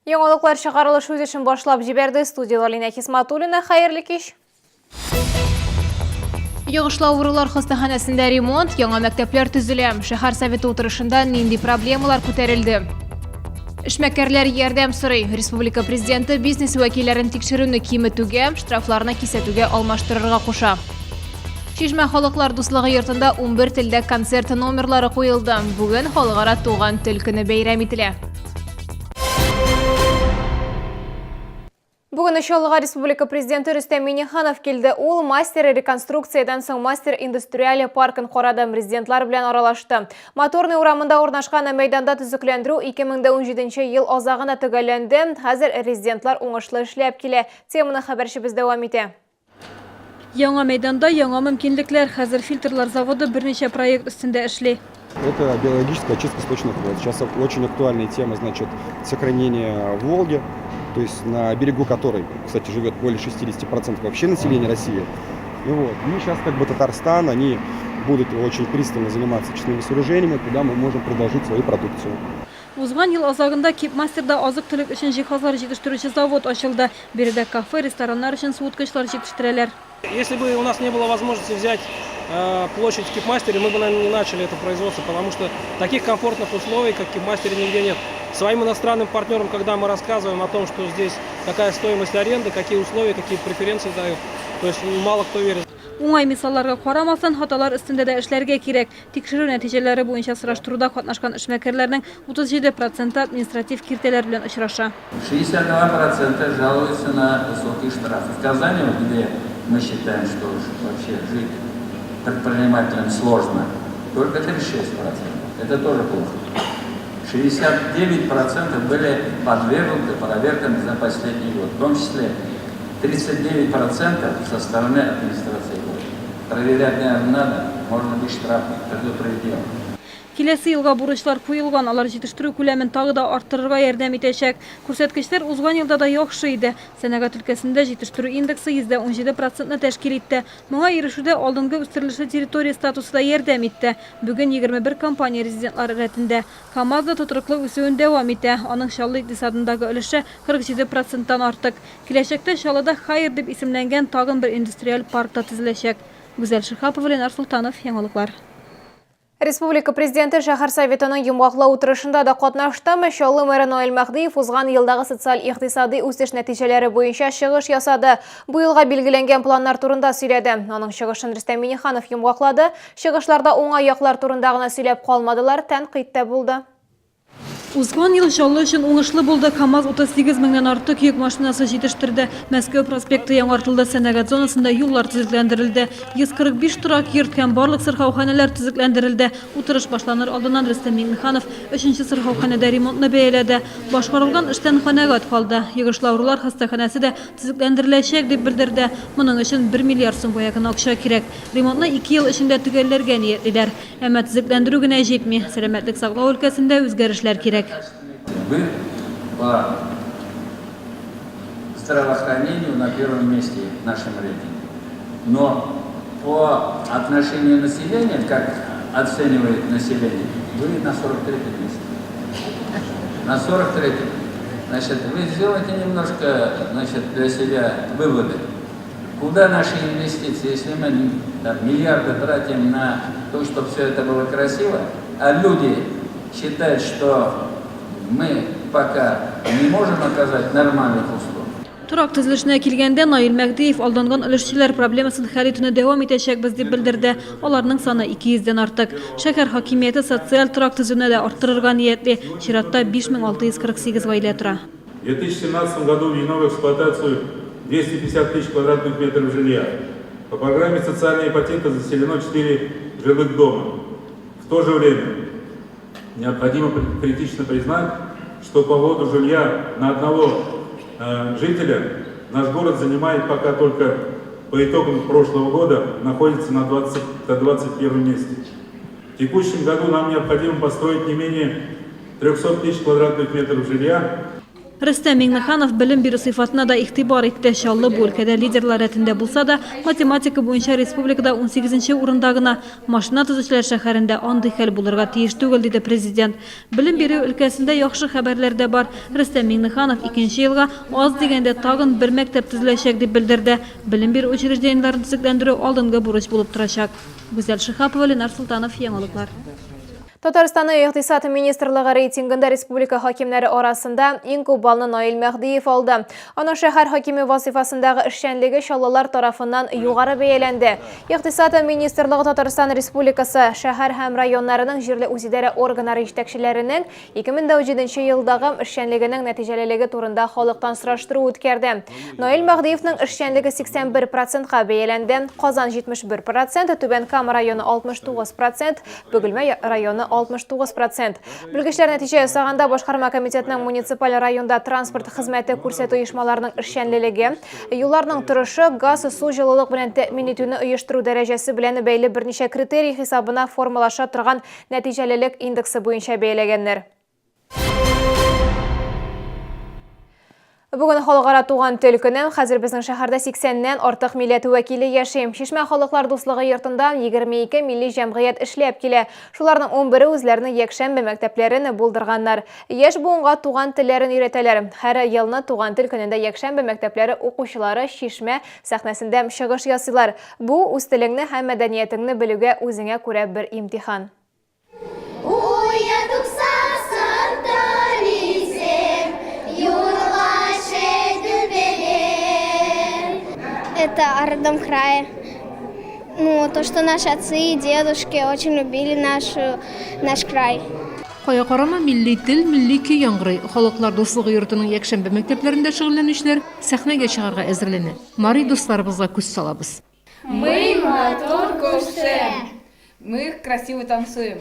Яңалыклар чыгарылыш үз эшен башлап җибәрде. Студияда Лина Хисматуллина. Хәерле кич. Йогышлы авырулар хастаханәсендә ремонт, яңа мәктәпләр төзелә. Шәһәр советы утырышында нинди проблемалар күтәрелде? Эшмәкәрләр ярдәм сорый. Республика президенты бизнес вәкилләрен тикшерүне киметүгә, штрафларны кисәтүгә алмаштырырга куша. Чишмә халыклар дуслыгы йортында 11 телдә концерт номерлары куелды. Бүген халыкара туган тел көне бәйрәм ителә. Бүген Чаллыга республика президенты Рөстәм Миңнеханов килде. Ул мастер реконструкциядан соң мастер индустриаль паркын карады, президентлар белән аралашты. Моторный урамында урнашкан мәйданда төзекләндерү 2017 ел азагына төгәлләнде. Хәзер резидентлар уңышлы эшләп килә. Теманы хәбәрчебез дәвам итә. Яңа мәйданда яңа мөмкинлекләр. Хәзер фильтрлар заводы берничә проект өстендә эшли. Это биологическая очистка сточных вод. Сейчас очень актуальная тема, значит, сохранение Волги, то есть на берегу которой, кстати, живет более 60% вообще населения России. И сейчас как бы Татарстан, они будут очень пристально заниматься очистными сооружениями, куда мы можем предложить свою продукцию. Узган ел азагында Кипмастерда азык-төлек өчен җиһазлар җитештерүче завод ачылды. Биредә кафе, рестораннар өчен суыткычлар җитештерәләр. Если бы у нас не было возможности взять площадь в Кипмастере, мы бы, наверное, не начали это производство, потому что таких комфортных условий, как в Кипмастере, нигде нет. Своим иностранным партнерам, когда мы рассказываем о том, что здесь какая стоимость аренды, какие условия, какие преференции дают, то есть мало кто верит. Уңай мисалларга карамастан, хаталар өстендә дә эшләргә кирәк. Тикшерү нәтиҗәләре буенча сораштыруда катнашкан эшмәкәрләрнең 37% административ киртәләр белән очраша. 62% жалуются на высокие штрафы. В Казани, где мы считаем, что вообще жить предпринимателям сложно, только 36%. Это тоже плохо. 69% были подвергнуты проверкам за последний год, в том числе 39% со стороны администрации города. Проверять, наверное, надо, можно быть штраф предупредил. Киләсе елга бурычлар куелган, алар җитештерү күләмен тагы да арттырырга ярдәм итәчәк. Күрсәткечләр узган елда да яхшы иде. Сәнәгать өлкәсендә җитештерү индексы 17% тәшкил итте. Моңа ирешүдә алдынгы үстерелешле территория статусы да ярдәм итте. Бүген 21 компания резидентлары рәтендә. КАМАЗ да тотрыклы үсүен дәвам итә. Аның Чаллы икътисадындагы өлеше 47%-тан артык. Киләчәктә Чаллыда Хайр дип исемләнгән тагын бер индустриаль парк та төзеләчәк. Гүзәл Шихапова, Ленар Султанов, Яңалыклар. Республика президенты шәһәр советының йомгаклау утырышында да катнашты. Чаллы мэры Наил Мәхдиев узган елдагы социаль-икътисади үсеш нәтиҗәләре буенча чыгыш ясады. Бу елга билгеләнгән планнар турында сөйләде. Аның чыгышын Рөстәм Миңнеханов йомгаклады. Чыгышларда уңай яклар турында гына сөйләп калмадылар, тәнкыйть тә булды. Узган ел Чаллы өчен уңышлы булды. КАМАЗ 38 меңнән артык йөк машинасы җитештерде. Мәскәү проспекты яңартылды, сәнәгать зонасында юллар төзекләндерелде. 145 торак йорт һәм барлык сырхауханәләр төзекләндерелде. Утырыш башланыр алдыннан Рөстәм Миңнеханов 3нче сырхауханәдә ремонтны бәяләде. Башкарылган эштән канәгать калды. Йогышлы авырулар хастаханәсе дә төзекләндереләчәк дип белдерде. Моның өчен 1 миллиард сум ягын акча кирәк. Ремонтны 2 ел эчендә төгәлләргә ниятлиләр. Әмма төзекләндерү генә җитми. Сәламәтлек саклау өлкәсендә үзгәрешләр кирәк. Вы по здравоохранению на первом месте в нашем рейтинге. Но по отношению населения, как оценивает население, вы на 43-м месте. На 43-м. Значит, вы сделайте немножко, для себя выводы. Куда наши инвестиции, если мы миллиарды тратим на то, чтобы все это было красиво, а люди считают, что мы пока не можем оказать нормальных условий. Турак төзелешенә килгәндә Наил Мәхдиев алданган өлешчеләр проблемасын хәл итүне дәвам итәчәкбез дип белдерде. Аларның саны 200-дән артык. Шәһәр хакимияте социаль турак төзүне дә арттырырга ниятли. Чиратта 5648 гаилә тора. В 2017 году введено в эксплуатацию 250 тысяч квадратных метров жилья. По программе «Социальная ипотека» заселено 4 жилых дома. В то же время необходимо критично признать, что по поводу жилья на одного жителя наш город занимает пока только по итогам прошлого года находится на 21 месте. В текущем году нам необходимо построить не менее 300 тысяч квадратных метров жилья. Rüstem Minnixanov bilim biri sıfatına da ihtibar etdi. Şallı bu ülkede liderler etinde bulsa da matematika boyunca respublikada 18. urundagına maşina tüzüçler şəhərində andı hal bulurga tiyiş tügül dedi prezident. Bilim biri ülkesinde yaxşı haberler de var. Rüstem Minnixanov 2. yılga az degende tagın bir mektep tüzüleşecek deb bildirdi. Bilim biri учрежденияларын tüzüklendiriu aldınғы buruç bulup duracak. Güzel Şıhapova, Lenar Sultanov, Yangiliklar. Татарстаны иqtisat министрлыгы рейтингында республика хакимнәре арасында иң күп балны Наил Мәхдиев алды. Аның шәһәр хакиме вазифасындагы эшчәнлеге чаллылар тарафыннан югары бәяләнде. Иqtisат министрлыгы Татарстан Республикасы шәһәр һәм районнарының җирле үзидарә органнары җитәкчеләренең 2017 елдагы эшчәнлегенең нәтиҗәлелеге турында халыктан сораштыру үткәрде. Наил Мәхдиевнең эшчәнлеге 81%-ка бәяләнде. Казан 71%, Түбән Кама районы 69%, Бөгелмә районы 69%. Белгечләр нәтиҗә ясаганда башкарма комитетының муниципаль районда транспорт хезмәте күрсәтү оешмаларының эшчәнлеге, юлларның торышы, газ, су, җылылык белән тәэмин итүне оештыру дәрәҗәсе белән бәйле берничә критерий хисабына формалаша торган нәтиҗәлелек индексы буенча бәяләгәннәр. Бүген халыкара туган тел көне. Хәзер безнең шәһәрдә 80-нән артык милләт вәкиле яши. Шишмә халыклар дуслыгы йортында 22 милли җәмгыять эшләп килә. Шуларның 11-е үзләренең якшәмбе мәктәпләрен булдырганнар. Яшь буынга туган телләрен өйрәтәләр. Һәр елны туган тел көнендә якшәмбе мәктәпләре укучылары Шишмә сәхнәсендә чыгыш ясыйлар. Бу үз телеңне һәм мәдәниятеңне белүгә үзеңә күрә бер имтихан. Это родом края. То, что наши отцы и дедушки очень любили наш край. Кая карама милли тел, милли көй яңгырый. Халыклар дуслыгы йортының якшәмбе мәктәпләрендә шөгыльләнүчеләр сәхнәгә чыгарга әзерләнә. Мари дусларыбызга күз салабыз. Мы мотор кушаем. Мы красиво танцуем.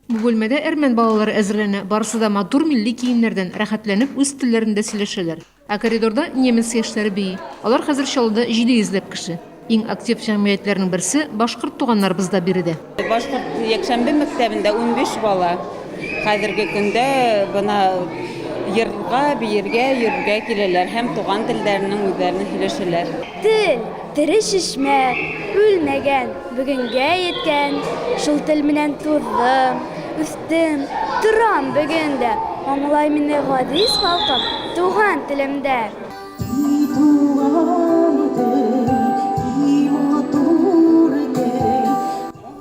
Бу бүлмәдә әрмән балалары әзерләнә. Барысы да матур милли киемнәрдән рәхәтләнеп үз телләрендә сөйләшәләр. Ә коридорда немец яшьләре бии. Алар хәзер Чаллыда 700 кеше. Иң актив җәмгыятьләрнең берсе башкорт туганнарыбызда биредә. Башкорт якшәмбе мәктәбендә 15 бала. Хәзерге көндә бына йырга, биергә, йөргә киләләр һәм туган телләренең үзләренә сөйләшәләр. Тел, тере шишмә, үлмәгән, бүгенгә yetkән. Шул тел менән турдым, үстем, торам бүгендә. Аңлай мине гадис халкым, туган телемдә.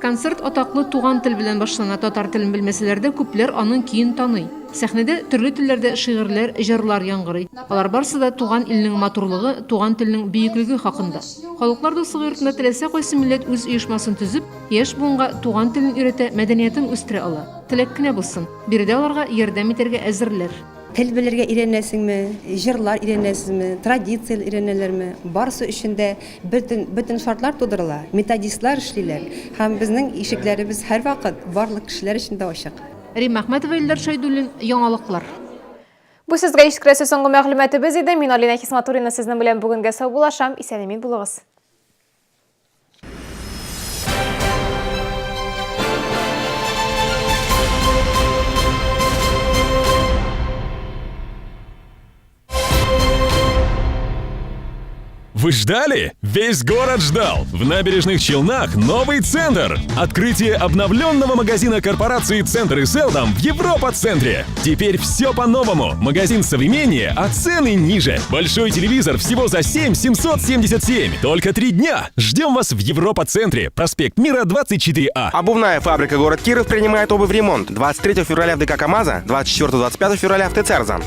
Концерт атаклы туган тел белән башлана. Татар телен белмәсәләр дә күпләр аның киен таный. Сәхнәдә төрле телләрдә шигырьләр, җырлар яңгырый. Алар барысы да туган илнең матурлыгы, туган телнең бөеклеге хакында. Халыклар дуслыгы йортында теләсә кайсы милләт үз оешмасын төзеп, яшь буынга туган телен өйрәтә, мәдәниятен үстерә ала. Теләк кенә булсын. Биредә аларга ярдәм итәргә әзерләр. Тел белергә өйрәнәсеңме, җырлар өйрәнәсезме, традицияләр өйрәнәләрме? Барысы өчен дә бөтен шартлар тудырыла. Методистлар эшлиләр. Һәм безнең ишекләребез һәрвакыт барлык кешеләр өчен дә ачык. Рим Әхмәтова, Илдар Шайдуллин, Яңалыклар. Бу сезгә ишеткәсе соңгы мәгълүматыбыз иде. Мин Алина Хисматуллина сезнең белән бүгенгә сау булашам. Исән-имин булыгыз. Вы ждали? Весь город ждал. В Набережных Челнах новый центр. Открытие обновленного магазина корпорации «Центр и Селдом» в Европа-центре. Теперь все по-новому. Магазин современнее, а цены ниже. Большой телевизор всего за 7 777. Только 3 дня. Ждем вас в Европа-центре. Проспект Мира, 24А. Обувная фабрика город Киров принимает обувь в ремонт. 23 февраля в ДК КамАЗа, 24-25 февраля в ТЦ «Арзан».